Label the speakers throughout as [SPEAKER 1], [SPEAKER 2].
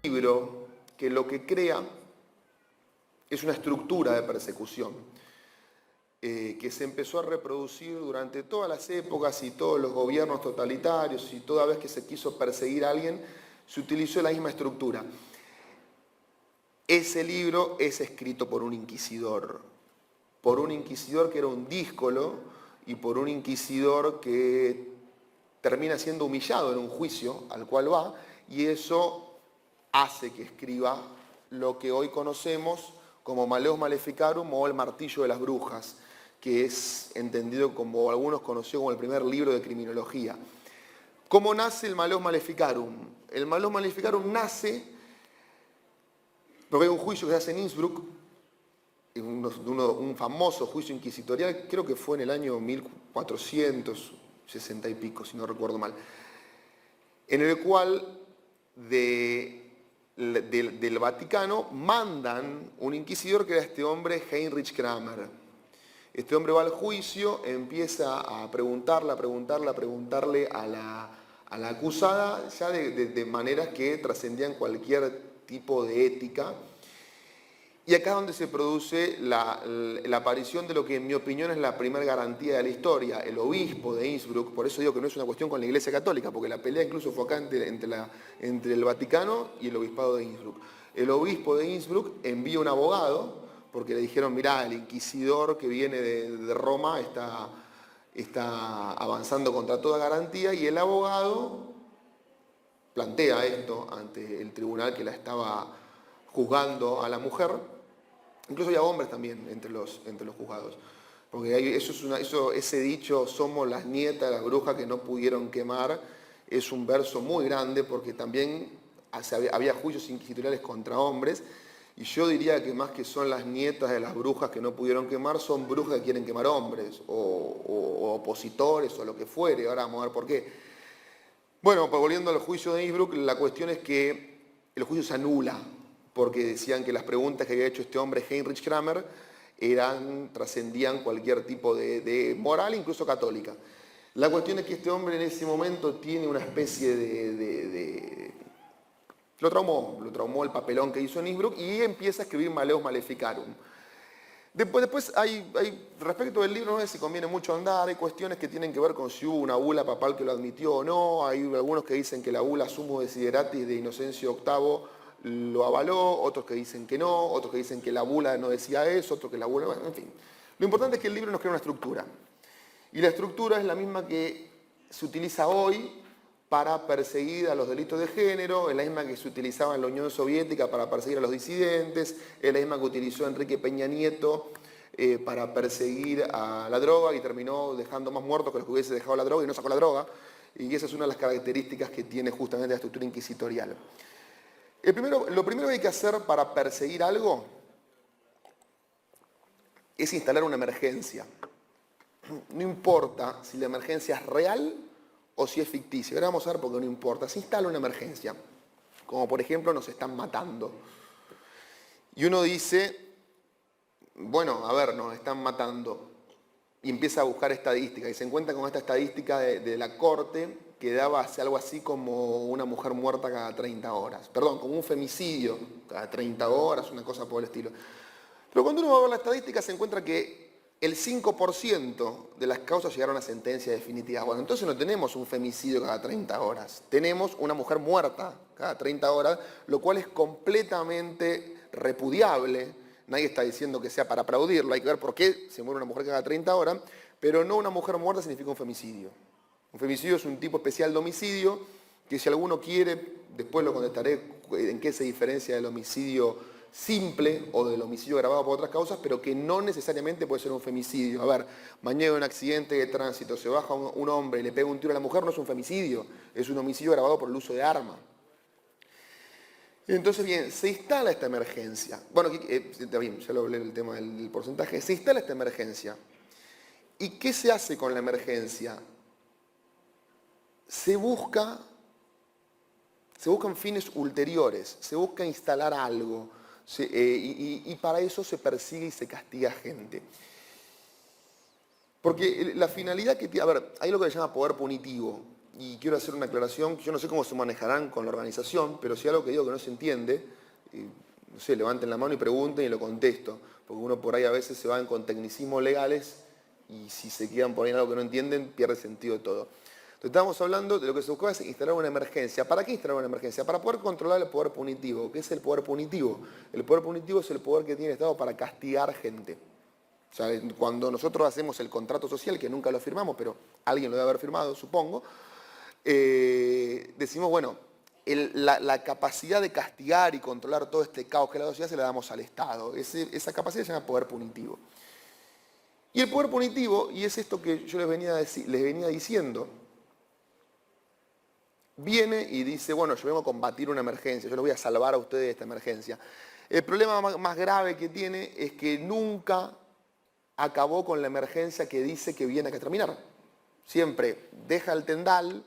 [SPEAKER 1] libro que lo que crea es una estructura de persecución que se empezó a reproducir durante todas las épocas y todos los gobiernos totalitarios, y toda vez que se quiso perseguir a alguien, se utilizó la misma estructura. Ese libro es escrito por un inquisidor que era un díscolo y por un inquisidor que termina siendo humillado en un juicio al cual va, y eso hace que escriba lo que hoy conocemos como Malleus Maleficarum o el martillo de las brujas, que es entendido como algunos conocieron como el primer libro de criminología. ¿Cómo nace el Malleus Maleficarum? El Malleus Maleficarum nace porque hay un juicio que se hace en Innsbruck, un famoso juicio inquisitorial, creo que fue en el año 1460 y pico, si no recuerdo mal, en el cual del Vaticano mandan un inquisidor que era este hombre Heinrich Kramer. Este hombre va al juicio, empieza a preguntarle a la acusada, ya de maneras que trascendían cualquier tipo de ética. Y acá es donde se produce la aparición de lo que en mi opinión es la primera garantía de la historia, el obispo de Innsbruck. Por eso digo que no es una cuestión con la Iglesia Católica, porque la pelea incluso fue acá entre el Vaticano y el obispado de Innsbruck. El obispo de Innsbruck envía un abogado, porque le dijeron, mirá, el inquisidor que viene de Roma está avanzando contra toda garantía, y el abogado plantea esto ante el tribunal que la estaba juzgando a la mujer. Incluso había hombres también entre los juzgados. Porque ese dicho, somos las nietas de las brujas que no pudieron quemar, es un verso muy grande, porque también había juicios inquisitoriales contra hombres, y yo diría que más que son las nietas de las brujas que no pudieron quemar, son brujas que quieren quemar hombres, o opositores, o lo que fuere. Ahora vamos a ver por qué. Bueno, pues volviendo al juicio de Innsbruck, la cuestión es que el juicio se anula, porque decían que las preguntas que había hecho este hombre Heinrich Kramer trascendían cualquier tipo de moral, incluso católica. La cuestión es que este hombre en ese momento tiene una especie Lo traumó el papelón que hizo en Innsbruck, y empieza a escribir Malleus Maleficarum. Después respecto del libro, no sé si conviene mucho andar, hay cuestiones que tienen que ver con si hubo una bula papal que lo admitió o no. Hay algunos que dicen que la bula Summo Desideratis de Inocencio VIII lo avaló, otros que dicen que no, otros que dicen que la bula no decía eso, otros que la bula... En fin, lo importante es que el libro nos crea una estructura. Y la estructura es la misma que se utiliza hoy para perseguir a los delitos de género, es la misma que se utilizaba en la Unión Soviética para perseguir a los disidentes, es la misma que utilizó Enrique Peña Nieto para perseguir a la droga, y terminó dejando más muertos que los que hubiese dejado la droga y no sacó la droga. Y esa es una de las características que tiene justamente la estructura inquisitorial. Lo primero que hay que hacer para perseguir algo es instalar una emergencia. No importa si la emergencia es real o si es ficticia. Ahora vamos a ver por qué no importa. Se instala una emergencia, como por ejemplo nos están matando. Y uno dice, bueno, a ver, nos están matando. Y empieza a buscar estadísticas, y se encuentra con esta estadística de la corte que daba algo así como una mujer muerta cada 30 horas. Perdón, como un femicidio cada 30 horas, una cosa por el estilo. Pero cuando uno va a ver la estadística se encuentra que el 5% de las causas llegaron a sentencia definitiva. Bueno, entonces no tenemos un femicidio cada 30 horas, tenemos una mujer muerta cada 30 horas, lo cual es completamente repudiable. Nadie está diciendo que sea para aplaudirlo, hay que ver por qué se muere una mujer cada 30 horas, pero no una mujer muerta significa un femicidio. Un femicidio es un tipo especial de homicidio que, si alguno quiere, después lo contestaré en qué se diferencia del homicidio simple o del homicidio agravado por otras causas, pero que no necesariamente puede ser un femicidio. A ver, mañana en un accidente de tránsito se baja un hombre y le pega un tiro a la mujer, no es un femicidio, es un homicidio agravado por el uso de arma. Entonces, bien, se instala esta emergencia. Bueno, está bien, ya lo hablé del tema del porcentaje. Se instala esta emergencia. ¿Y qué se hace con la emergencia? Se buscan fines ulteriores, se busca instalar algo, y para eso se persigue y se castiga gente. Porque la finalidad que tiene, a ver, hay lo que se llama poder punitivo. y quiero hacer una aclaración, yo no sé cómo se manejarán con la organización, pero si hay algo que digo que no se entiende, no sé, levanten la mano y pregunten y lo contesto, porque uno por ahí a veces se van con tecnicismos legales y si se quedan por ahí en algo que no entienden, pierde sentido todo. Entonces estamos hablando de lo que se buscaba es instalar una emergencia. ¿Para qué instalar una emergencia? Para poder controlar el poder punitivo. ¿Qué es el poder punitivo? El poder punitivo es el poder que tiene el Estado para castigar gente. O sea, cuando nosotros hacemos el contrato social, que nunca lo firmamos, pero alguien lo debe haber firmado, supongo, decimos, bueno, la capacidad de castigar y controlar todo este caos que es la sociedad se la damos al Estado. Esa capacidad se llama poder punitivo. Y el poder punitivo, y es esto que yo les venía diciendo, viene y dice, bueno, yo vengo a combatir una emergencia, yo los voy a salvar a ustedes de esta emergencia. El problema más grave que tiene es que nunca acabó con la emergencia que dice que viene a terminar. Siempre deja el tendal,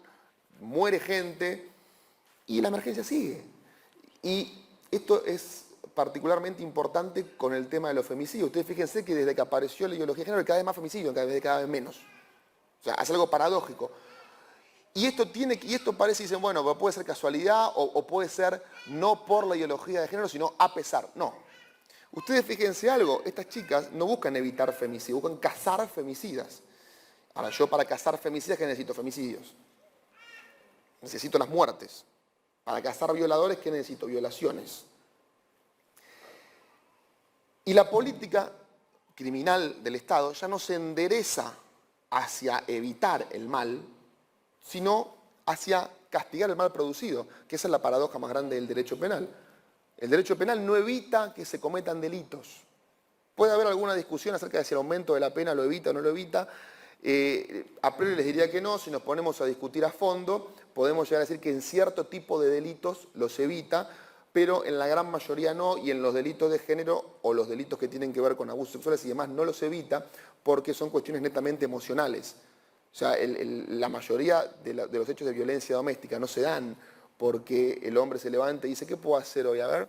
[SPEAKER 1] muere gente y la emergencia sigue. Y esto es particularmente importante con el tema de los femicidios. Ustedes fíjense que desde que apareció la ideología de género hay cada vez más femicidios, cada vez menos. O sea, es algo paradójico. Y esto parece, dicen, bueno, puede ser casualidad o puede ser no por la ideología de género, sino a pesar. No. Ustedes fíjense algo, estas chicas no buscan evitar femicidios, buscan cazar femicidas. Ahora, yo para cazar femicidas, ¿qué necesito? Femicidios. Necesito las muertes. Para cazar violadores, ¿qué necesito? Violaciones. Y la política criminal del Estado ya no se endereza hacia evitar el mal, sino hacia castigar el mal producido, que esa es la paradoja más grande del derecho penal. El derecho penal no evita que se cometan delitos. Puede haber alguna discusión acerca de si el aumento de la pena lo evita o no lo evita. A priori les diría que no, si nos ponemos a discutir a fondo, podemos llegar a decir que en cierto tipo de delitos los evita, pero en la gran mayoría no, y en los delitos de género o los delitos que tienen que ver con abusos sexuales y demás no los evita porque son cuestiones netamente emocionales. O sea, la mayoría de los hechos de violencia doméstica no se dan porque el hombre se levanta y dice, ¿qué puedo hacer hoy? A ver,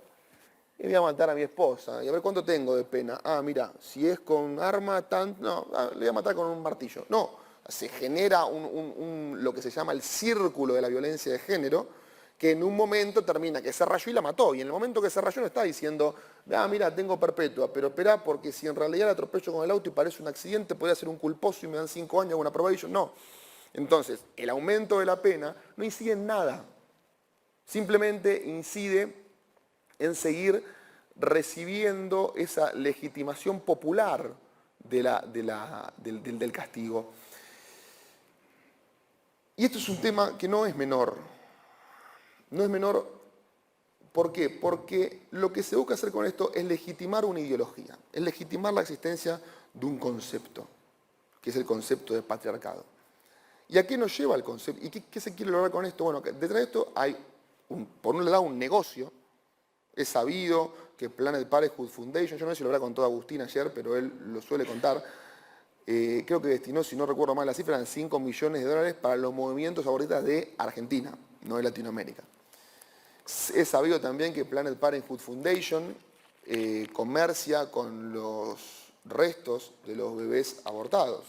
[SPEAKER 1] voy a matar a mi esposa. Y a ver, ¿cuánto tengo de pena? Ah, mira, si es con arma, no, le voy a matar con un martillo. No, se genera lo que se llama el círculo de la violencia de género, que en un momento termina que se rayó y la mató. Y en el momento que se rayó no está diciendo, ah, mira, tengo perpetua, pero espera, porque si en realidad la atropello con el auto y parece un accidente, podría ser un culposo y me dan 5 años, una probation. No. Entonces, el aumento de la pena no incide en nada. Simplemente incide en seguir recibiendo esa legitimación popular del castigo. Y esto es un tema que no es menor. No es menor, ¿por qué? Porque lo que se busca hacer con esto es legitimar una ideología, es legitimar la existencia de un concepto, que es el concepto de patriarcado. ¿Y a qué nos lleva el concepto? ¿Y qué se quiere lograr con esto? Bueno, detrás de esto hay, por un lado, un negocio. Es sabido que Planned Parenthood Foundation, yo no sé si lo habrá contado Agustín ayer, pero él lo suele contar, creo que destinó, si no recuerdo mal la cifra, eran 5 millones de dólares para los movimientos abortistas de Argentina, no de Latinoamérica. Es sabido también que Planned Parenthood Foundation comercia con los restos de los bebés abortados.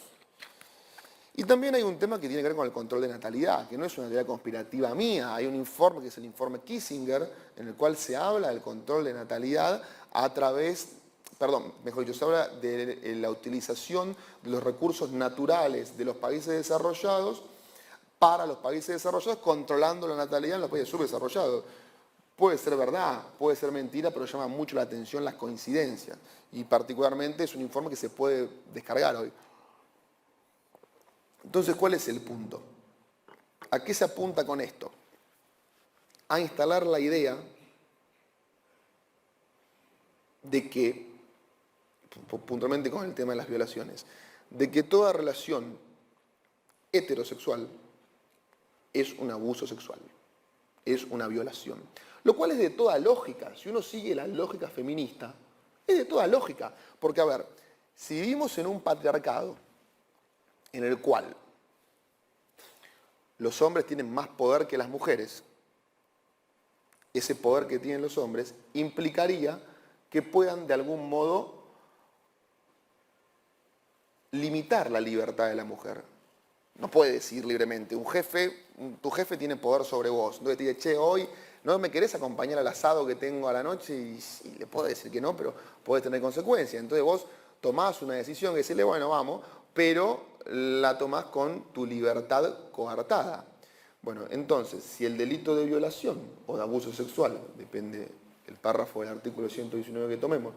[SPEAKER 1] Y también hay un tema que tiene que ver con el control de natalidad, que no es una teoría conspirativa mía. Hay un informe que es el informe Kissinger, en el cual se habla del control de natalidad a través, mejor dicho, se habla de la utilización de los recursos naturales de los países desarrollados para los países desarrollados, controlando la natalidad en los países subdesarrollados. Puede ser verdad, puede ser mentira, pero llama mucho la atención las coincidencias. Y particularmente es un informe que se puede descargar hoy. Entonces, ¿cuál es el punto? ¿A qué se apunta con esto? A instalar la idea de que, puntualmente con el tema de las violaciones, de que toda relación heterosexual es un abuso sexual, es una violación. Lo cual es de toda lógica. Si uno sigue la lógica feminista, es de toda lógica. Porque, a ver, si vivimos en un patriarcado en el cual los hombres tienen más poder que las mujeres, ese poder que tienen los hombres implicaría que puedan de algún modo limitar la libertad de la mujer. no puede decir libremente. Tu jefe tiene poder sobre vos. Entonces te dice, che, hoy no me querés acompañar al asado que tengo a la noche y le puedo decir que no, pero podés tener consecuencias. Entonces vos tomás una decisión que decirle, bueno, vamos, pero la tomás con tu libertad coartada. Bueno, entonces, si el delito de violación o de abuso sexual, depende el párrafo del artículo 119 que tomemos,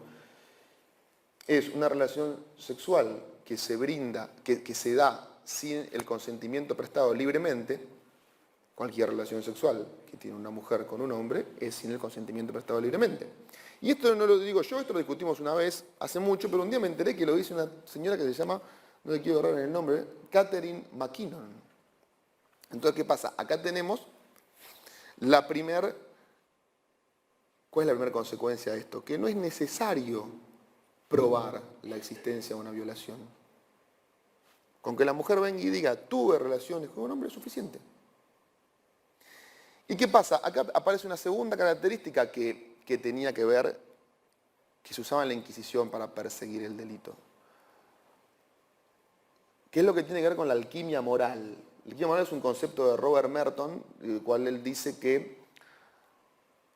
[SPEAKER 1] es una relación sexual que se brinda, que se da sin el consentimiento prestado libremente, cualquier relación sexual que tiene una mujer con un hombre es sin el consentimiento prestado libremente. Y esto no lo digo yo, esto lo discutimos una vez, hace mucho, pero un día me enteré que lo dice una señora que se llama, no le quiero agarrar en el nombre, Catherine McKinnon. Entonces, ¿qué pasa? Acá tenemos la primera, ¿cuál es la primera consecuencia de esto? Que no es necesario probar la existencia de una violación. Con que la mujer venga y diga, tuve relaciones con un hombre es suficiente. ¿Y qué pasa? Acá aparece una segunda característica que tenía que ver, que se usaba en la Inquisición para perseguir el delito. ¿Qué es lo que tiene que ver con la alquimia moral? La alquimia moral es un concepto de Robert Merton, el cual él dice que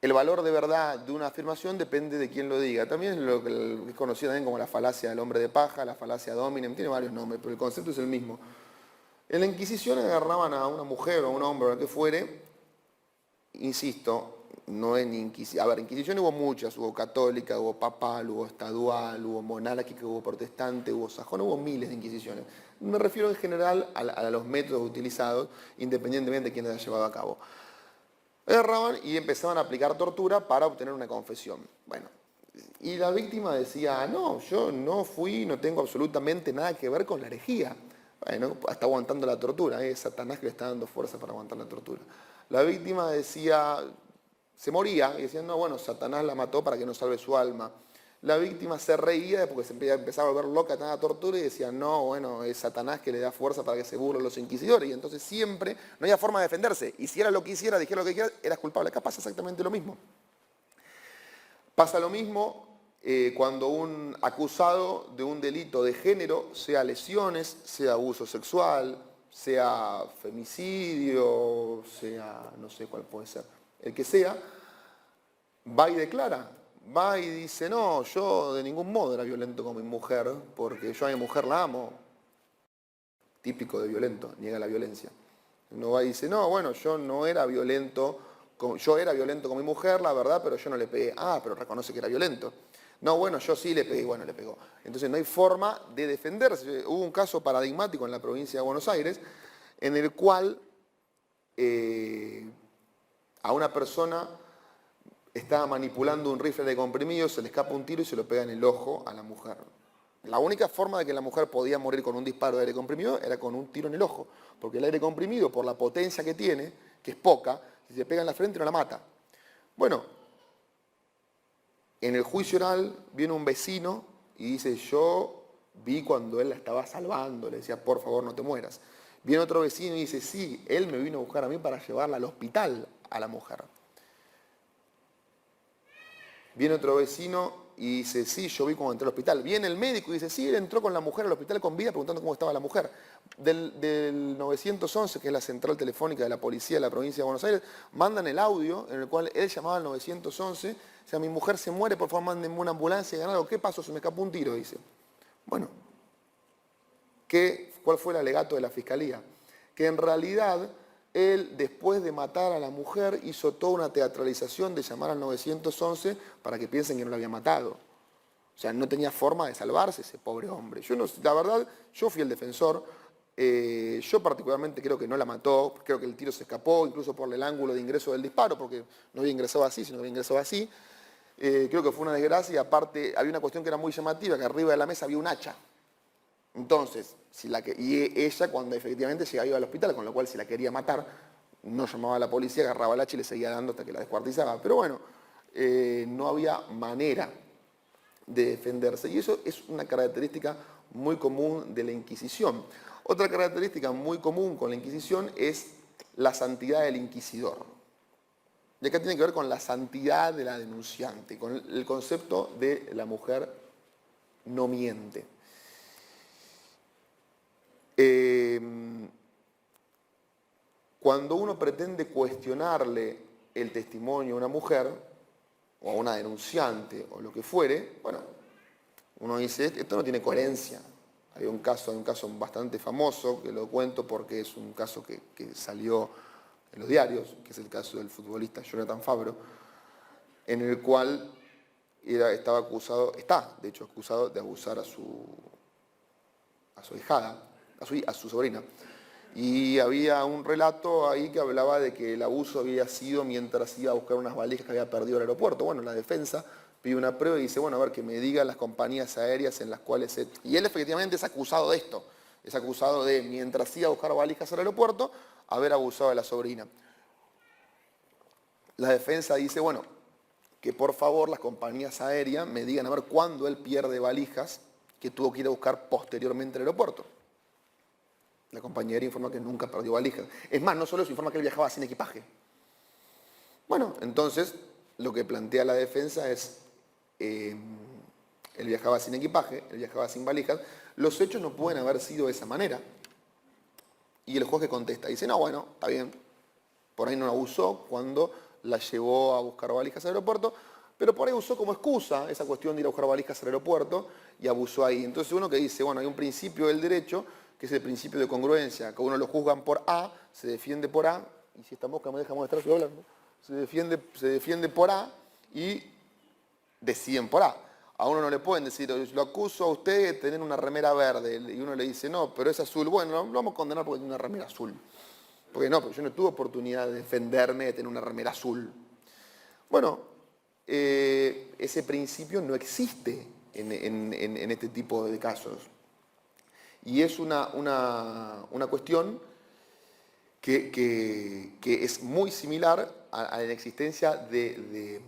[SPEAKER 1] el valor de verdad de una afirmación depende de quién lo diga. También es lo que es conocido también como la falacia del hombre de paja, la falacia dominem, tiene varios nombres, pero el concepto es el mismo. En la Inquisición agarraban a una mujer o a un hombre o lo que fuere, insisto, no en Inquisición. A ver, Inquisición hubo muchas, hubo católica, hubo papal, hubo estadual, hubo monárquica, hubo protestante, hubo sajón, hubo miles de Inquisiciones. Me refiero en general a los métodos utilizados, independientemente de quién haya llevado a cabo. Agarraban y empezaban a aplicar tortura para obtener una confesión. Bueno, y la víctima decía, no, yo no fui, no tengo absolutamente nada que ver con la herejía. Bueno, está aguantando la tortura, es Satanás que le está dando fuerza para aguantar la tortura. La víctima decía, se moría y decían, no, bueno, Satanás la mató para que no salve su alma. La víctima se reía porque se empezaba a volver loca tanta tortura y decía, no, bueno, es Satanás que le da fuerza para que se burlen los inquisidores. Y entonces siempre no había forma de defenderse. Hiciera lo que hiciera, dijera lo que hiciera, eras culpable. Acá pasa exactamente lo mismo. Pasa lo mismo cuando un acusado de un delito de género, sea lesiones, sea abuso sexual, sea femicidio, sea, no sé cuál puede ser, el que sea, va y declara, va y dice, no, yo de ningún modo era violento con mi mujer, porque yo a mi mujer la amo. Típico de violento, niega la violencia. Uno va y dice, no, bueno, yo no era violento, yo era violento con mi mujer, la verdad, pero yo no le pegué. Ah, pero reconoce que era violento. No, bueno, yo sí le pegué, bueno, le pegó. Entonces no hay forma de defenderse. Hubo un caso paradigmático en la provincia de Buenos Aires, en el cual a una persona estaba manipulando un rifle de comprimido, se le escapa un tiro y se lo pega en el ojo a la mujer. La única forma de que la mujer podía morir con un disparo de aire comprimido era con un tiro en el ojo, porque el aire comprimido, por la potencia que tiene, que es poca, si se pega en la frente no la mata. Bueno, en el juicio oral viene un vecino y dice, yo vi cuando él la estaba salvando, le decía, por favor no te mueras. Viene otro vecino y dice, sí, él me vino a buscar a mí para llevarla al hospital a la mujer. Viene otro vecino y dice, sí, yo vi cuando entré al hospital. Viene el médico y dice, sí, él entró con la mujer al hospital con vida preguntando cómo estaba la mujer. Del 911, que es la central telefónica de la policía de la provincia de Buenos Aires, mandan el audio en el cual él llamaba al 911, o sea, mi mujer se muere, por favor mándenme una ambulancia, ganado. ¿Qué pasó? Se me escapó un tiro, dice. Bueno, ¿cuál fue el alegato de la fiscalía? Que en realidad él, después de matar a la mujer, hizo toda una teatralización de llamar al 911 para que piensen que no la había matado. O sea, no tenía forma de salvarse ese pobre hombre. Yo no, la verdad, yo fui el defensor. Yo particularmente creo que no la mató, creo que el tiro se escapó, incluso por el ángulo de ingreso del disparo, porque no había ingresado así, sino que había ingresado así. Creo que fue una desgracia y aparte había una cuestión que era muy llamativa, que arriba de la mesa había un hacha. Entonces, y ella cuando efectivamente llegaba iba al hospital, con lo cual si la quería matar, no llamaba a la policía, agarraba el hacha y le seguía dando hasta que la descuartizaba. Pero bueno, no había manera de defenderse. Y eso es una característica muy común de la Inquisición. Otra característica muy común con la Inquisición es la santidad del inquisidor. Y acá tiene que ver con la santidad de la denunciante, con el concepto de la mujer no miente. cuando uno pretende cuestionarle el testimonio a una mujer, o a una denunciante, o lo que fuere, bueno, uno dice, esto no tiene coherencia. Hay un caso bastante famoso, que lo cuento porque es un caso que salió en los diarios, que es el caso del futbolista Jonathan Fabro, en el cual está de hecho acusado de abusar a su ahijada, a su sobrina. Y había un relato ahí que hablaba de que el abuso había sido mientras iba a buscar unas valijas que había perdido en el aeropuerto. Bueno, la defensa pide una prueba y dice, bueno, a ver, que me digan las compañías aéreas en las cuales... Y él efectivamente es acusado de esto. Es acusado de, mientras iba a buscar valijas al aeropuerto, haber abusado de la sobrina. La defensa dice, bueno, que por favor las compañías aéreas me digan a ver cuándo él pierde valijas que tuvo que ir a buscar posteriormente al aeropuerto. La compañía aérea informa que nunca perdió valijas. Es más, no solo eso, informa que él viajaba sin equipaje. Bueno, entonces lo que plantea la defensa es, él viajaba sin equipaje, él viajaba sin valijas, los hechos no pueden haber sido de esa manera. Y el juez que contesta, dice, no, bueno, está bien, por ahí no abusó cuando la llevó a buscar valijas al aeropuerto, pero por ahí usó como excusa esa cuestión de ir a buscar valijas al aeropuerto y abusó ahí. Entonces uno que dice, bueno, hay un principio del derecho, que es el principio de congruencia, que a uno lo juzgan por A, se defiende por A, y si esta mosca me deja molestar, estoy hablando, se defiende por A y deciden por A. A uno no le pueden decir, lo acuso a usted de tener una remera verde, y uno le dice, no, pero es azul. Bueno, lo vamos a condenar porque tiene una remera azul. Porque no, porque yo no tuve oportunidad de defenderme de tener una remera azul. Bueno, ese principio no existe en este tipo de casos. Y es una cuestión que es muy similar a la existencia de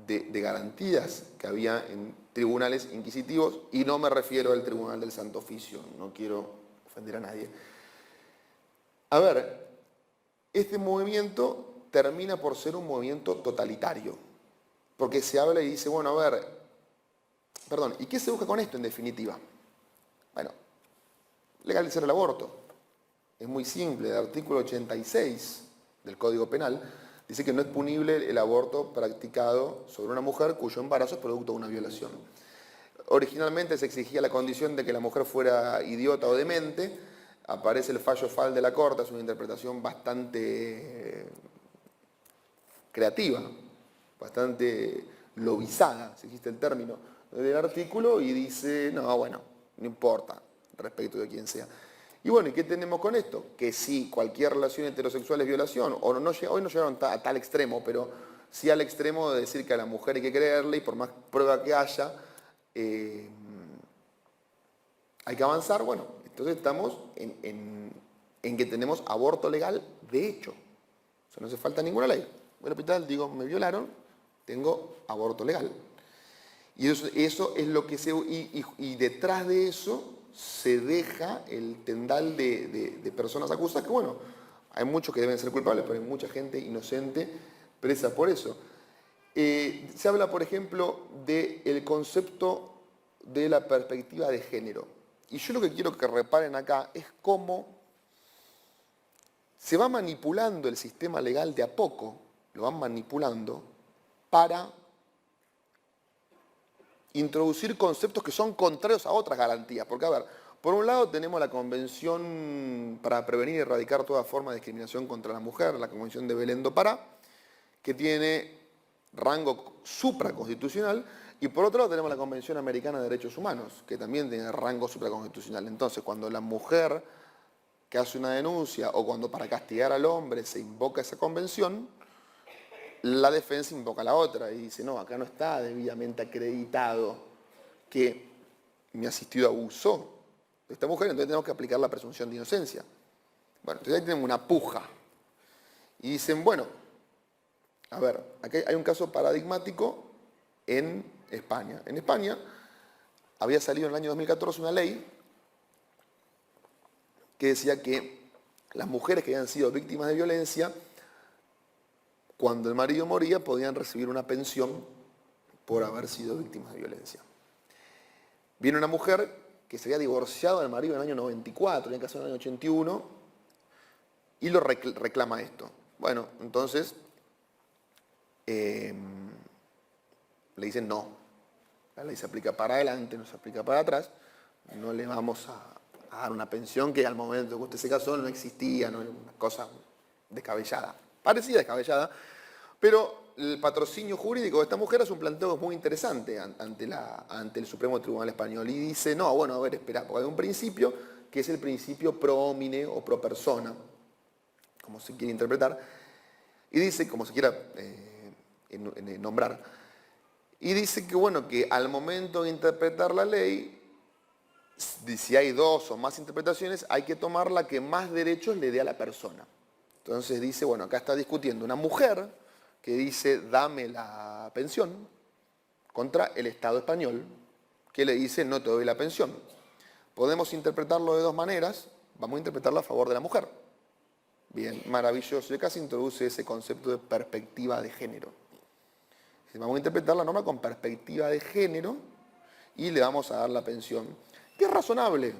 [SPEAKER 1] garantías que había en tribunales inquisitivos, y no me refiero al Tribunal del Santo Oficio, no quiero ofender a nadie. A ver, este movimiento termina por ser un movimiento totalitario, porque se habla y dice, bueno, a ver, perdón, ¿y qué se busca con esto en definitiva? Bueno, legalizar el aborto. Es muy simple, el artículo 86 del Código Penal dice que no es punible el aborto practicado sobre una mujer cuyo embarazo es producto de una violación. Originalmente se exigía la condición de que la mujer fuera idiota o demente. Aparece el fallo FAL de la Corte, es una interpretación bastante creativa, bastante lobizada, si existe el término, del artículo, y dice, no, bueno, no importa respecto de quién sea. Y bueno, ¿y qué tenemos con esto? Que sí, cualquier relación heterosexual es violación, o no, hoy no llegaron a tal extremo, pero sí al extremo de decir que a la mujer hay que creerle y por más prueba que haya, hay que avanzar. Bueno, entonces estamos en que tenemos aborto legal de hecho. O sea, no hace falta ninguna ley. Voy al hospital, digo, me violaron, tengo aborto legal. Y eso es lo que y detrás de eso se deja el tendal de personas acusadas, que bueno, hay muchos que deben ser culpables, pero hay mucha gente inocente presa por eso. Se habla, por ejemplo, del concepto de la perspectiva de género. Y yo lo que quiero que reparen acá es cómo se va manipulando el sistema legal de a poco, lo van manipulando para introducir conceptos que son contrarios a otras garantías. Porque, a ver, por un lado tenemos la Convención para prevenir y erradicar toda forma de discriminación contra la mujer, la Convención de Belén do Pará, que tiene rango supraconstitucional, y por otro lado tenemos la Convención Americana de Derechos Humanos, que también tiene rango supraconstitucional. Entonces, cuando la mujer que hace una denuncia, o cuando para castigar al hombre se invoca esa convención, la defensa invoca la otra y dice, no, acá no está debidamente acreditado que mi asistido abusó de esta mujer, entonces tenemos que aplicar la presunción de inocencia. Bueno, entonces ahí tenemos una puja. Y dicen, bueno, a ver, aquí hay un caso paradigmático en España. En España había salido en el año 2014 una ley que decía que las mujeres que habían sido víctimas de violencia, cuando el marido moría, podían recibir una pensión por haber sido víctimas de violencia. Viene una mujer que se había divorciado del marido en el año 94, en el caso en el año 81, y lo reclama esto. Bueno, entonces le dicen no. La ley se aplica para adelante, no se aplica para atrás. No le vamos a dar una pensión que al momento que usted se casó no existía, no era una cosa descabellada. Parecida descabellada, pero el patrocinio jurídico de esta mujer es un planteo muy interesante ante el Supremo Tribunal Español. Y dice, no, bueno, a ver, espera, porque hay un principio que es el principio pro homine o pro persona, como se quiere interpretar, y dice, como se quiera nombrar, y dice que, bueno, que al momento de interpretar la ley, si hay dos o más interpretaciones, hay que tomar la que más derechos le dé a la persona. Entonces dice, bueno, acá está discutiendo una mujer que dice, dame la pensión, contra el Estado español, que le dice, no te doy la pensión. Podemos interpretarlo de dos maneras, vamos a interpretarlo a favor de la mujer. Bien, maravilloso. Y acá se introduce ese concepto de perspectiva de género. Vamos a interpretar la norma con perspectiva de género y le vamos a dar la pensión. Que es razonable.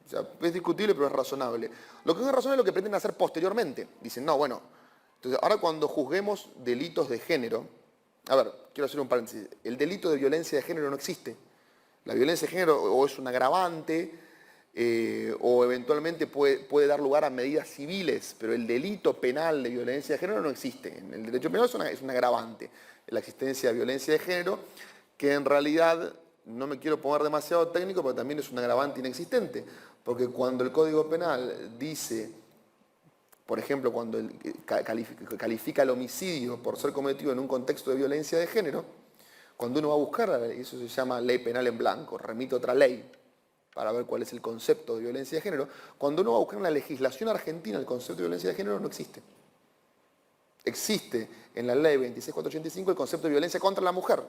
[SPEAKER 1] O sea, es discutible, pero es razonable. Lo que no es razonable es lo que pretenden hacer posteriormente. Dicen, no, bueno, entonces ahora cuando juzguemos delitos de género, a ver, quiero hacer un paréntesis, el delito de violencia de género no existe. La violencia de género o es un agravante o eventualmente puede dar lugar a medidas civiles, pero el delito penal de violencia de género no existe. En el derecho penal es un agravante la existencia de violencia de género, que en realidad, no me quiero poner demasiado técnico, pero también es un agravante inexistente, porque cuando el Código Penal dice, por ejemplo, cuando califica el homicidio por ser cometido en un contexto de violencia de género, cuando uno va a buscar la ley, eso se llama ley penal en blanco, remite a otra ley para ver cuál es el concepto de violencia de género, cuando uno va a buscar en la legislación argentina el concepto de violencia de género no existe. Existe en la ley 26485 el concepto de violencia contra la mujer,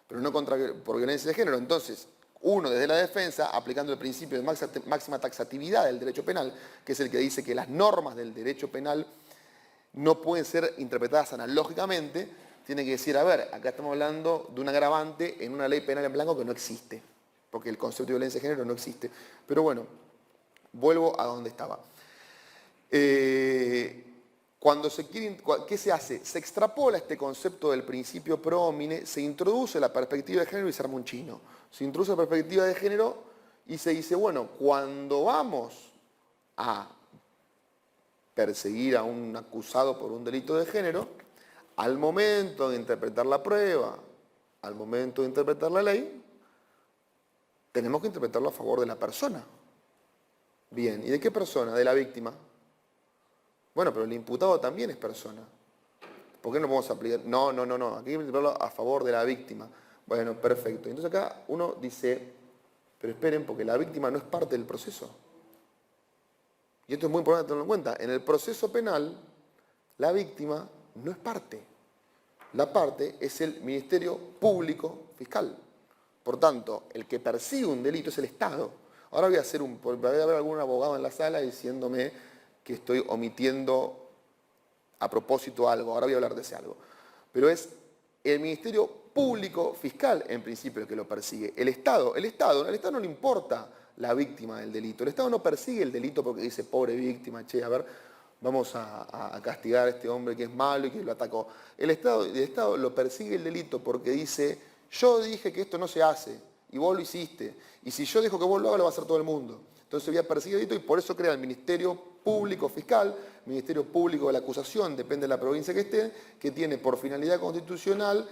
[SPEAKER 1] pero no por violencia de género. Entonces, uno desde la defensa, aplicando el principio de máxima taxatividad del derecho penal, que es el que dice que las normas del derecho penal no pueden ser interpretadas analógicamente, tiene que decir, a ver, acá estamos hablando de un agravante en una ley penal en blanco que no existe, porque el concepto de violencia de género no existe. Pero bueno, vuelvo a donde estaba. Cuando se quiere, ¿qué se hace? Se extrapola este concepto del principio pro homine, se introduce la perspectiva de género y se arma un chino. Se introduce la perspectiva de género y se dice, bueno, cuando vamos a perseguir a un acusado por un delito de género, al momento de interpretar la prueba, al momento de interpretar la ley, tenemos que interpretarlo a favor de la persona. Bien, ¿y de qué persona? De la víctima. Bueno, pero el imputado también es persona. ¿Por qué no podemos aplicar? No, aquí hay que interpretarlo a favor de la víctima. Bueno, perfecto. Entonces acá uno dice, pero esperen, porque la víctima no es parte del proceso. Y esto es muy importante tenerlo en cuenta. En el proceso penal, la víctima no es parte. La parte es el Ministerio Público Fiscal. Por tanto, el que persigue un delito es el Estado. Ahora voy a haber algún abogado en la sala diciéndome que estoy omitiendo a propósito algo. Ahora voy a hablar de ese algo. Pero es el Ministerio Público Fiscal, en principio, el que lo persigue. El Estado no le importa la víctima del delito. El Estado no persigue el delito porque dice, pobre víctima, che, a ver, vamos a castigar a este hombre que es malo y que lo atacó. El Estado lo persigue el delito porque dice, yo dije que esto no se hace y vos lo hiciste. Y si yo digo que vos lo hagas, lo va a hacer todo el mundo. Entonces voy a perseguir el delito y por eso crea el Ministerio Público Fiscal, Ministerio Público de la Acusación, depende de la provincia que esté, que tiene por finalidad constitucional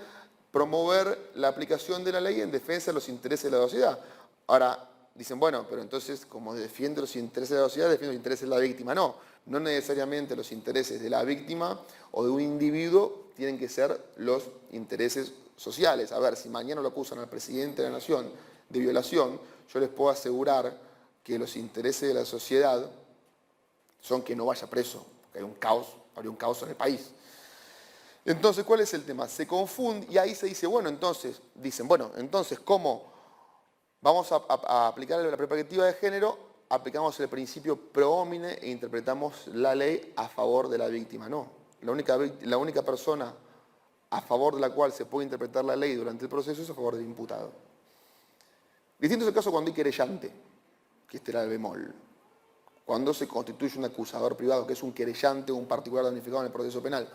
[SPEAKER 1] promover la aplicación de la ley en defensa de los intereses de la sociedad. Ahora, dicen, bueno, pero entonces, como defiende los intereses de la sociedad, defiende los intereses de la víctima. No necesariamente los intereses de la víctima o de un individuo tienen que ser los intereses sociales. A ver, si mañana lo acusan al presidente de la Nación de violación, yo les puedo asegurar que los intereses de la sociedad son que no vaya preso, porque habría un caos en el país. Entonces, ¿cuál es el tema? Se confunde y ahí se dice, entonces, ¿cómo vamos a aplicar la perspectiva de género? Aplicamos el principio pro homine e interpretamos la ley a favor de la víctima. No, la única persona a favor de la cual se puede interpretar la ley durante el proceso es a favor del imputado. Distinto es el caso cuando hay querellante, que este era el bemol. cuando se constituye un acusador privado, que es un querellante o un particular damnificado en el proceso penal.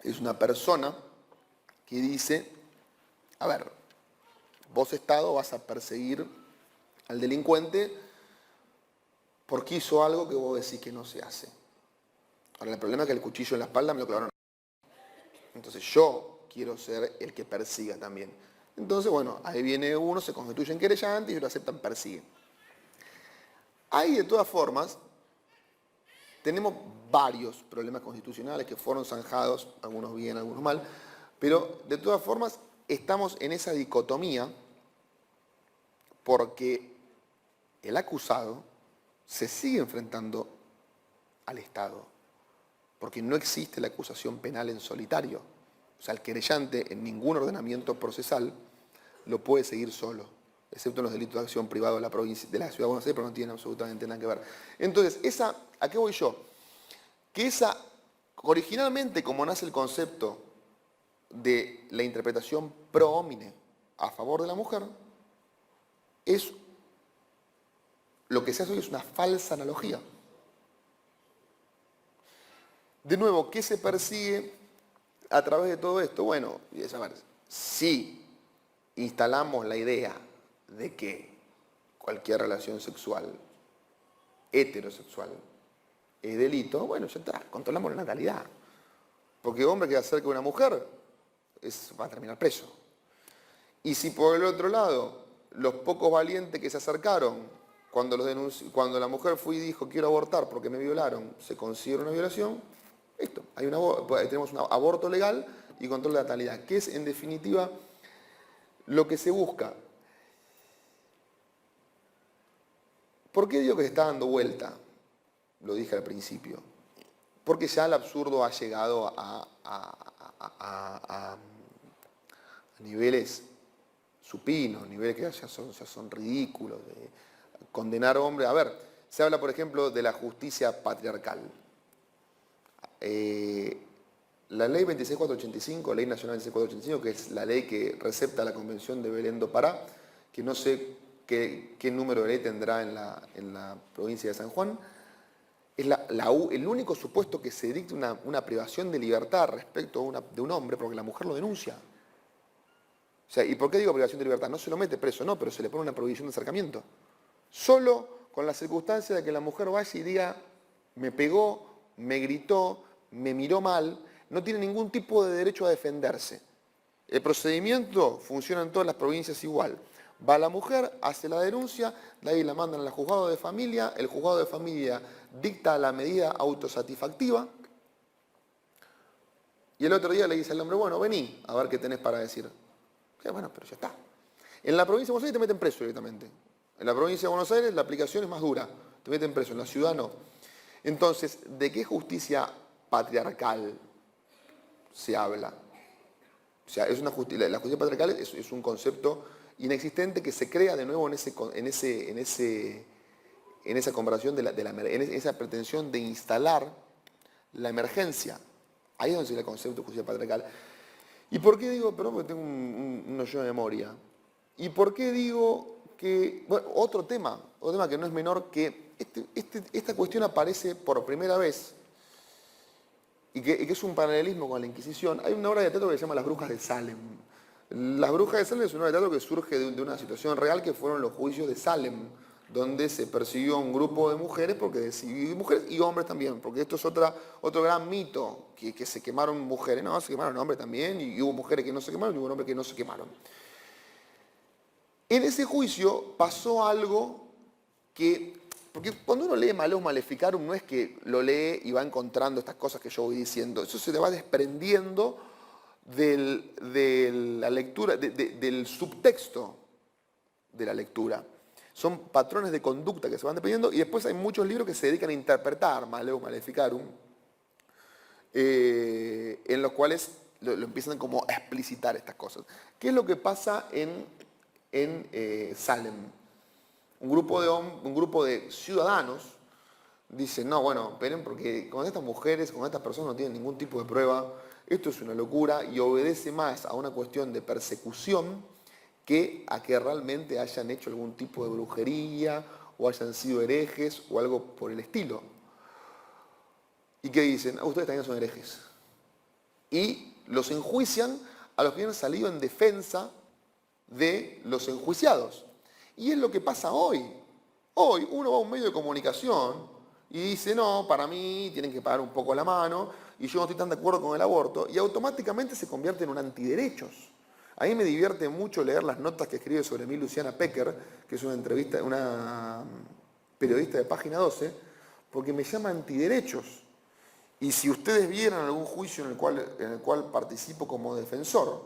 [SPEAKER 1] Es una persona que dice, a ver, vos Estado vas a perseguir al delincuente porque hizo algo que vos decís que no se hace. Ahora, el problema es que el cuchillo en la espalda me lo clavaron. Entonces yo quiero ser el que persiga también. Entonces, bueno, ahí viene uno, se constituye en querellante y lo aceptan, persiguen. Ahí, de todas formas, tenemos varios problemas constitucionales que fueron zanjados, algunos bien, algunos mal, pero de todas formas estamos en esa dicotomía porque el acusado se sigue enfrentando al Estado, porque no existe la acusación penal en solitario. O sea, el querellante en ningún ordenamiento procesal lo puede seguir solo, excepto en los delitos de acción privada de la provincia, de la Ciudad de Buenos Aires, pero no tienen absolutamente nada que ver. Entonces, ¿a qué voy yo? Que originalmente, como nace el concepto de la interpretación pro homine a favor de la mujer, lo que se hace hoy es una falsa analogía. De nuevo, ¿qué se persigue a través de todo esto? Bueno, a ver, si instalamos la idea de que cualquier relación sexual, heterosexual, es delito, bueno, ya está, controlamos la natalidad. Porque hombre que acerca a una mujer va a terminar preso. Y si por el otro lado, los pocos valientes que se acercaron, cuando la mujer fue y dijo quiero abortar porque me violaron, se considera una violación, listo, tenemos un aborto legal y control de natalidad, que es en definitiva lo que se busca. ¿Por qué digo que se está dando vuelta? Lo dije al principio. Porque ya el absurdo ha llegado a niveles supinos, niveles que ya son ridículos. De condenar hombres. A ver, se habla, por ejemplo, de la justicia patriarcal. La ley 26485, ley nacional 26485, que es la ley que recepta la Convención de Belén do Pará, que no sé qué número de ley tendrá en la provincia de San Juan, es el único supuesto que se dicta una privación de libertad respecto de un hombre, porque la mujer lo denuncia. O sea, ¿y por qué digo privación de libertad? No se lo mete preso, no, pero se le pone una prohibición de acercamiento. Solo con la circunstancia de que la mujer vaya y diga, me pegó, me gritó, me miró mal, no tiene ningún tipo de derecho a defenderse. El procedimiento funciona en todas las provincias igual. Va la mujer, hace la denuncia, de ahí la mandan al juzgado de familia, el juzgado de familia dicta la medida autosatisfactiva y el otro día le dice al hombre, bueno, vení a ver qué tenés para decir. Bueno, pero ya está. En la provincia de Buenos Aires te meten preso directamente. En la provincia de Buenos Aires la aplicación es más dura, te meten preso, en la ciudad no. Entonces, ¿de qué justicia patriarcal se habla? O sea, la justicia patriarcal es un concepto inexistente que se crea de nuevo en esa comparación, en esa pretensión de instalar la emergencia. Ahí es donde se ve el concepto de justicia patriarcal. ¿Y por qué digo, perdón, porque tengo un hoyo de memoria? ¿Y por qué digo que, bueno, otro tema que no es menor, que esta cuestión aparece por primera vez y que es un paralelismo con la Inquisición? Hay una obra de teatro que se llama Las Brujas de Salem. Las Brujas de Salem es una obra de teatro que surge de una situación real que fueron los juicios de Salem, donde se persiguió a un grupo de mujeres, mujeres y hombres también, porque esto es otro gran mito, que se quemaron mujeres, no, se quemaron hombres también, y hubo mujeres que no se quemaron y hubo hombres que no se quemaron. En ese juicio pasó algo porque cuando uno lee Malleus Maleficarum no es que lo lee y va encontrando estas cosas que yo voy diciendo, eso se le va desprendiendo de la lectura, del subtexto de la lectura. Son patrones de conducta que se van desprendiendo y después hay muchos libros que se dedican a interpretar Malleus Maleficarum, en los cuales lo empiezan como a explicitar estas cosas. ¿Qué es lo que pasa en Salem? Un grupo de ciudadanos dice, no, bueno, esperen, porque con estas mujeres, con estas personas no tienen ningún tipo de prueba, esto es una locura y obedece más a una cuestión de persecución que a que realmente hayan hecho algún tipo de brujería o hayan sido herejes o algo por el estilo. ¿Y qué dicen? Ustedes también son herejes. Y los enjuician a los que han salido en defensa de los enjuiciados. Y es lo que pasa hoy. Hoy uno va a un medio de comunicación y dice, no, para mí tienen que pagar un poco la mano y yo no estoy tan de acuerdo con el aborto, y automáticamente se convierte en un antiderechos. A mí me divierte mucho leer las notas que escribe sobre mí Luciana Pecker, que es una periodista de Página 12, porque me llama antiderechos. Y si ustedes vieran algún juicio en el cual participo como defensor,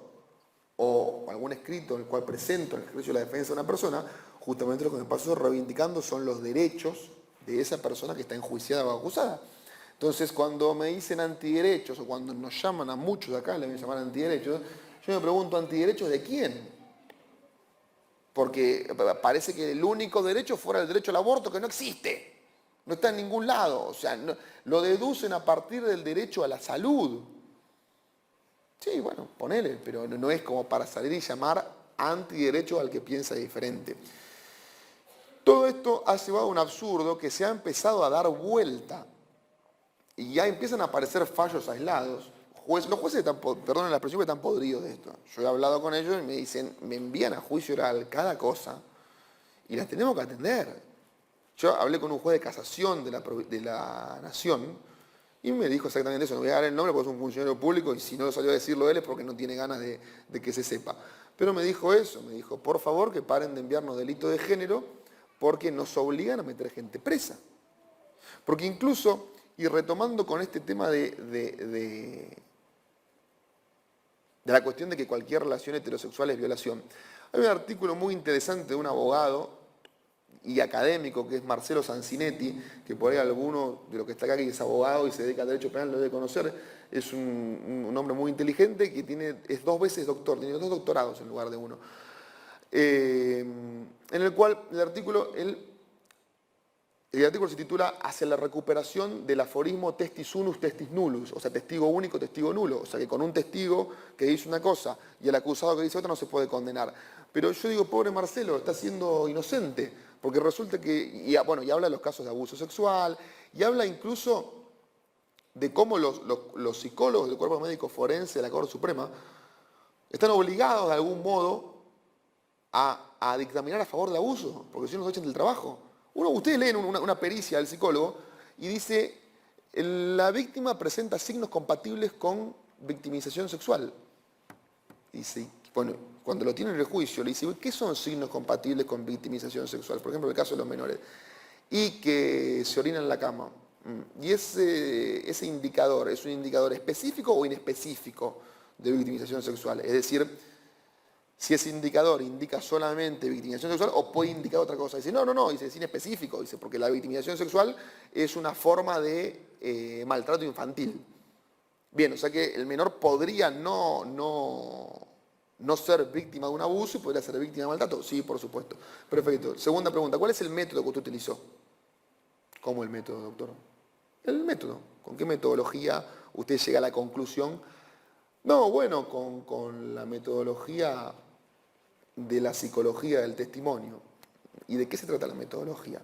[SPEAKER 1] o algún escrito en el cual presento el ejercicio de la defensa de una persona, justamente lo que me paso reivindicando son los derechos de esa persona que está enjuiciada o acusada. Entonces, cuando me dicen antiderechos, o cuando nos llaman a muchos de acá, le voy a llamar antiderechos, yo me pregunto, ¿antiderechos de quién? Porque parece que el único derecho fuera el derecho al aborto, que no existe. No está en ningún lado. O sea, lo deducen a partir del derecho a la salud. Sí, bueno, ponele, pero no es como para salir y llamar antiderecho al que piensa diferente. Todo esto ha llevado a un absurdo que se ha empezado a dar vuelta y ya empiezan a aparecer fallos aislados. Los jueces perdonen la expresión, que están podridos de esto. Yo he hablado con ellos y me dicen, me envían a juicio oral cada cosa y las tenemos que atender. Yo hablé con un juez de casación de la Nación y me dijo exactamente eso. No voy a dar el nombre porque es un funcionario público y si no salió a decirlo él es porque no tiene ganas de que se sepa. Pero me dijo eso, me dijo, por favor que paren de enviarnos delito de género porque nos obligan a meter gente presa. Porque incluso, y retomando con este tema de la cuestión de que cualquier relación heterosexual es violación, hay un artículo muy interesante de un abogado y académico que es Marcelo Sancinetti, que por ahí alguno de los que está acá que es abogado y se dedica al derecho penal lo debe conocer. Es un hombre muy inteligente que es 2 veces doctor, tiene 2 doctorados en lugar de uno. En el cual el artículo se titula Hacia la recuperación del aforismo testis unus, testis nullus, o sea, testigo único, testigo nulo. O sea, que con un testigo que dice una cosa y el acusado que dice otra no se puede condenar. Pero yo digo, pobre Marcelo, está siendo inocente, porque resulta que, y habla de los casos de abuso sexual, y habla incluso de cómo los psicólogos del cuerpo médico forense de la Corte Suprema están obligados de algún modo a dictaminar a favor del abuso, porque si no nos echan del trabajo. Ustedes leen una pericia del psicólogo y dice, la víctima presenta signos compatibles con victimización sexual. Dice, bueno, cuando lo tienen en el juicio, le dice, ¿qué son signos compatibles con victimización sexual? Por ejemplo, en el caso de los menores. Y que se orina en la cama. Y ese indicador, ¿es un indicador específico o inespecífico de victimización sexual? Es decir, si ese indicador indica solamente victimización sexual o puede indicar otra cosa. Dice, no, dice, es inespecífico, dice, porque la victimización sexual es una forma de maltrato infantil. Bien, o sea que el menor podría no ser víctima de un abuso y podría ser víctima de maltrato. Sí, por supuesto. Perfecto. Segunda pregunta, ¿cuál es el método que usted utilizó? ¿Cómo el método, doctor? El método. ¿Con qué metodología usted llega a la conclusión? No, bueno, con la metodología de la psicología del testimonio. ¿Y de qué se trata la metodología?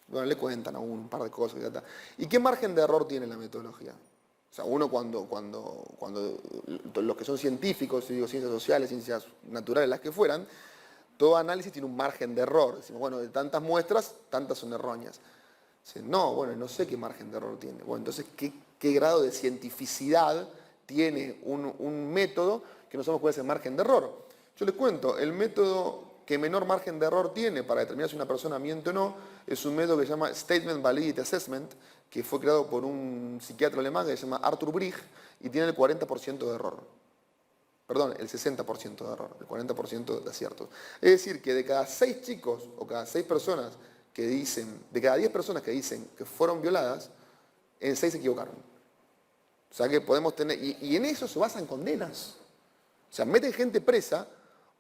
[SPEAKER 1] Bueno, le cuentan a un par de cosas. ¿Y qué margen de error tiene la metodología? O sea, uno cuando los que son científicos, digo, ciencias sociales, ciencias naturales, las que fueran, todo análisis tiene un margen de error. Decimos, bueno, de tantas muestras, tantas son erróneas. Dicen, no, bueno, no sé qué margen de error tiene. Bueno, entonces, ¿qué grado de cientificidad tiene un método que no sabemos cuál es el margen de error? Yo les cuento, el método que menor margen de error tiene para determinar si una persona miente o no es un método que se llama Statement Validity Assessment, que fue creado por un psiquiatra alemán que se llama Arthur Brigg y tiene el 40% de error. Perdón, el 60% de error, el 40% de aciertos. Es decir, que de cada 6 chicos o cada 6 personas que dicen, de cada 10 personas que dicen que fueron violadas, en 6 se equivocaron. O sea que podemos tener, y en eso se basan condenas. O sea, meten gente presa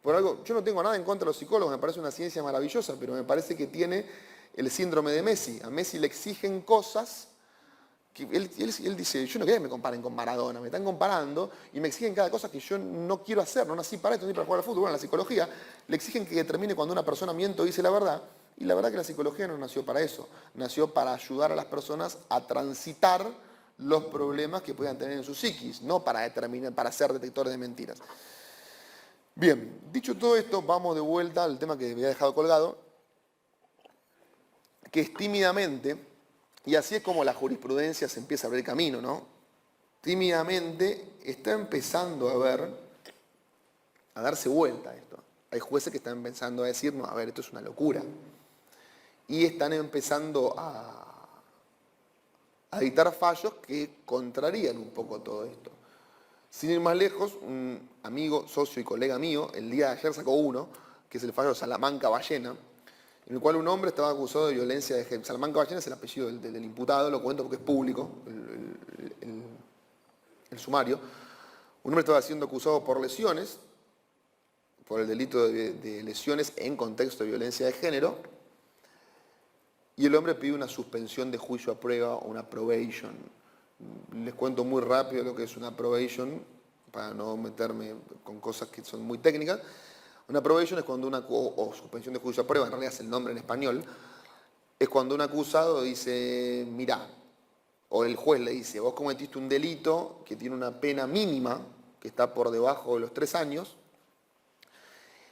[SPEAKER 1] por algo. Yo no tengo nada en contra de los psicólogos, me parece una ciencia maravillosa, pero me parece que tiene el síndrome de Messi. A Messi le exigen cosas que él dice, yo no quiero que me comparen con Maradona, me están comparando y me exigen cada cosa que yo no quiero hacer, no nací para esto ni para jugar al fútbol. Bueno, en la psicología le exigen que determine cuando una persona miente o dice la verdad Y la verdad que la psicología no nació para eso, nació para ayudar a las personas a transitar los problemas que puedan tener en su psiquis, no para determinar, para ser detectores de mentiras. Bien, dicho todo esto, vamos de vuelta al tema que había dejado colgado, que es tímidamente, y así es como la jurisprudencia se empieza a abrir camino, ¿no? Tímidamente está empezando a darse vuelta a esto. Hay jueces que están empezando a decir, no, a ver, esto es una locura. Y están empezando a dictar fallos que contrarían un poco todo esto. Sin ir más lejos, un amigo, socio y colega mío, el día de ayer sacó uno, que es el fallo Salamanca-Ballena, en el cual un hombre estaba acusado de violencia de género. Salamanca-Ballena es el apellido del imputado, lo cuento porque es público, el sumario. Un hombre estaba siendo acusado por lesiones, por el delito de lesiones en contexto de violencia de género, y el hombre pide una suspensión de juicio a prueba o una probation. Les cuento muy rápido lo que es una probation, para no meterme con cosas que son muy técnicas. Una probation es cuando o suspensión de juicio a prueba, en realidad es el nombre en español, es cuando un acusado dice, mirá, o el juez le dice, vos cometiste un delito que tiene una pena mínima, que está por debajo de los 3 años,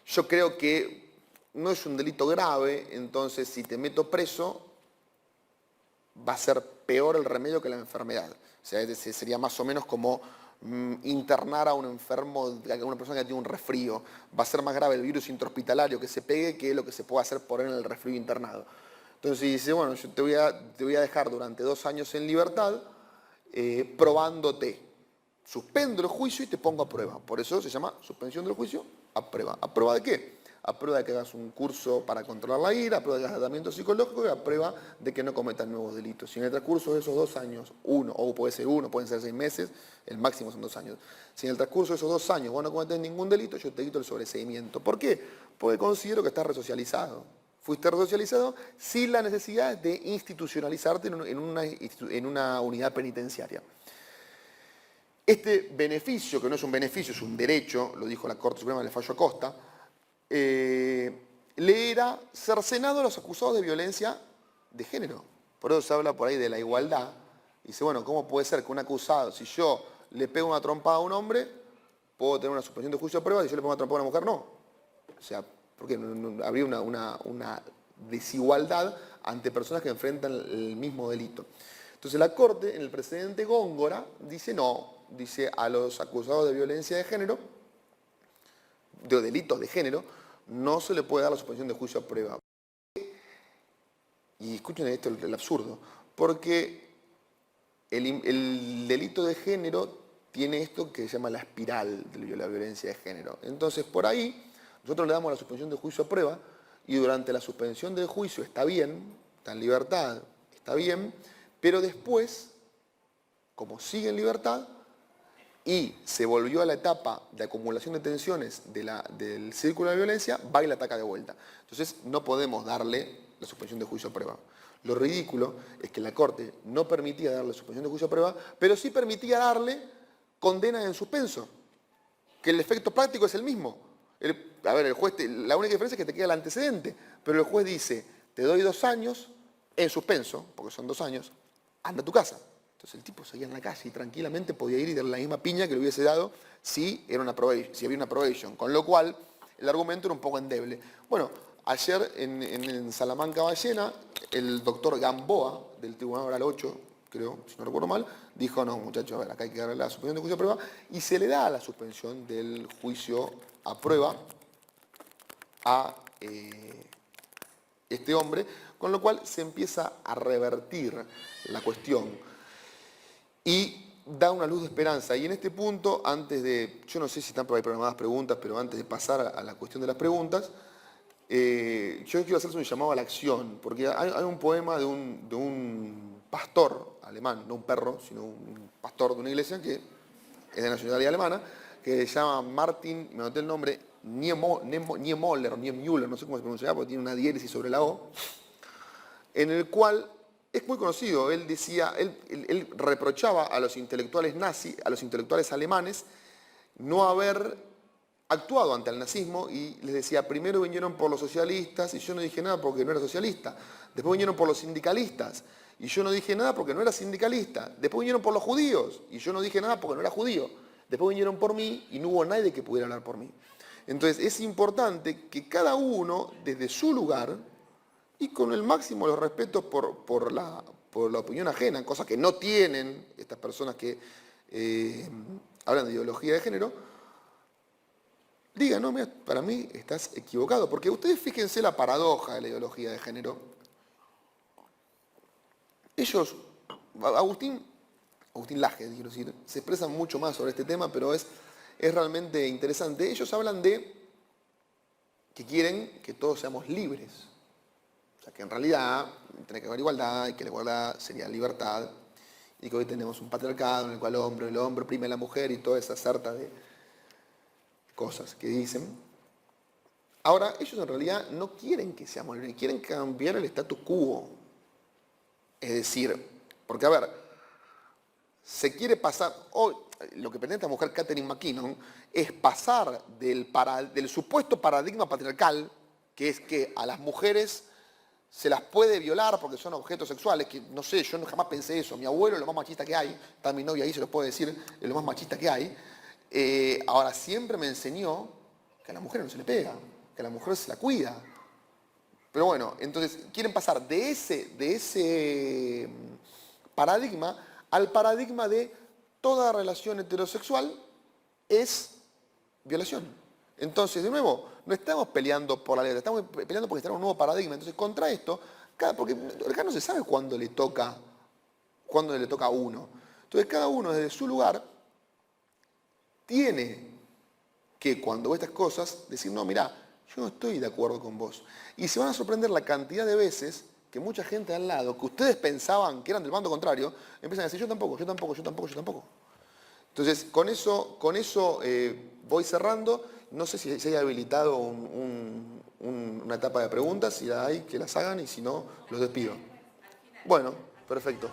[SPEAKER 1] yo creo que no es un delito grave, entonces si te meto preso, va a ser peor el remedio que la enfermedad. O sea, sería más o menos como internar a un enfermo, a una persona que tiene un resfrío. Va a ser más grave el virus intrahospitalario que se pegue que lo que se puede hacer por él en el resfrío internado. Entonces dice, bueno, yo te voy a dejar durante 2 años en libertad probándote. Suspendo el juicio y te pongo a prueba. Por eso se llama suspensión del juicio a prueba. ¿A prueba de qué? A prueba de que hagas un curso para controlar la ira, a prueba de que hagas tratamiento psicológico y a prueba de que no cometas nuevos delitos. Si en el transcurso de esos 2 años, o puede ser 1, pueden ser 6 meses, el máximo son 2 años. Si en el transcurso de esos 2 años vos no cometés ningún delito, yo te quito el sobreseimiento. ¿Por qué? Porque considero que estás resocializado. Fuiste resocializado sin la necesidad de institucionalizarte en una unidad penitenciaria. Este beneficio, que no es un beneficio, es un derecho, lo dijo la Corte Suprema en el fallo Acosta, le era cercenado a los acusados de violencia de género. Por eso se habla por ahí de la igualdad. Dice, bueno, ¿cómo puede ser que un acusado, si yo le pego una trompada a un hombre, puedo tener una suspensión de juicio a prueba, y si yo le pongo una trompada a una mujer, no? O sea, porque habría una desigualdad ante personas que enfrentan el mismo delito. Entonces la Corte, en el precedente Góngora, dice no, dice a los acusados de violencia de género, de delitos de género, no se le puede dar la suspensión de juicio a prueba. Y escuchen esto, el absurdo, porque el delito de género tiene esto que se llama la espiral de la violencia de género. Entonces, por ahí, nosotros le damos la suspensión de juicio a prueba y durante la suspensión del juicio está bien, está en libertad, está bien, pero después, como sigue en libertad y se volvió a la etapa de acumulación de tensiones del círculo de violencia, va y la ataca de vuelta. Entonces, no podemos darle la suspensión de juicio a prueba. Lo ridículo es que la Corte no permitía darle suspensión de juicio a prueba, pero sí permitía darle condena en suspenso, que el efecto práctico es el mismo. El juez, la única diferencia es que te queda el antecedente, pero el juez dice, te doy 2 años en suspenso, porque son 2 años, anda a tu casa. Entonces el tipo seguía en la calle y tranquilamente podía ir y darle la misma piña que le hubiese dado si había una probation. Con lo cual, el argumento era un poco endeble. Bueno, ayer en Salamanca Ballena, el doctor Gamboa, del Tribunal Oral 8, creo, si no recuerdo mal, dijo, no, muchachos, a ver, acá hay que darle la suspensión de juicio a prueba, y se le da la suspensión del juicio a prueba a este hombre, con lo cual se empieza a revertir la cuestión y da una luz de esperanza. Y en este punto, yo no sé si están por ahí programadas preguntas, pero antes de pasar a la cuestión de las preguntas, yo quiero hacerse un llamado a la acción, porque hay un poema de un pastor alemán, no un perro, sino un pastor de una iglesia que es de nacionalidad alemana, que se llama Martin, me anoté el nombre, Niemöller, no sé cómo se pronuncia, porque tiene una diéresis sobre la O, en el cual es muy conocido. Él decía, él reprochaba a los intelectuales nazis, a los intelectuales alemanes, no haber actuado ante el nazismo y les decía, primero vinieron por los socialistas y yo no dije nada porque no era socialista. Después vinieron por los sindicalistas y yo no dije nada porque no era sindicalista. Después vinieron por los judíos y yo no dije nada porque no era judío. Después vinieron por mí y no hubo nadie que pudiera hablar por mí. Entonces es importante que cada uno, desde su lugar, y con el máximo de los respetos por la opinión ajena, cosas que no tienen estas personas que hablan de ideología de género, digan, no, mira, para mí estás equivocado. Porque ustedes fíjense la paradoja de la ideología de género. Ellos, Agustín Laje, quiero decir, se expresan mucho más sobre este tema, pero es realmente interesante. Ellos hablan de que quieren que todos seamos libres. O sea, que en realidad tiene que haber igualdad y que la igualdad sería libertad. Y que hoy tenemos un patriarcado en el cual el hombre oprime a la mujer y toda esa sarta de cosas que dicen. Ahora, ellos en realidad no quieren que seamos libres, quieren cambiar el status quo. Es decir, porque a ver, se quiere pasar, hoy lo que pretende esta mujer Catherine McKinnon es pasar del supuesto paradigma patriarcal, que es que a las mujeres se las puede violar porque son objetos sexuales, que no sé, yo jamás pensé eso. Mi abuelo es lo más machista que hay, está mi novia ahí, se lo puedo decir, es lo más machista que hay. Ahora, siempre me enseñó que a la mujer no se le pega, que a la mujer se la cuida. Pero bueno, entonces quieren pasar de ese paradigma al paradigma de toda relación heterosexual es violación. Entonces, de nuevo, no estamos peleando por la ley, estamos peleando porque está en un nuevo paradigma. Entonces, contra esto, porque acá no se sabe cuándo le toca a uno. Entonces, cada uno desde su lugar tiene que, cuando ve estas cosas, decir, no, mirá, yo no estoy de acuerdo con vos. Y se van a sorprender la cantidad de veces que mucha gente al lado, que ustedes pensaban que eran del bando contrario, empiezan a decir, yo tampoco. Entonces, con eso voy cerrando. No sé si se haya habilitado una etapa de preguntas, si la hay, que las hagan, y si no, los despido. Bueno, perfecto.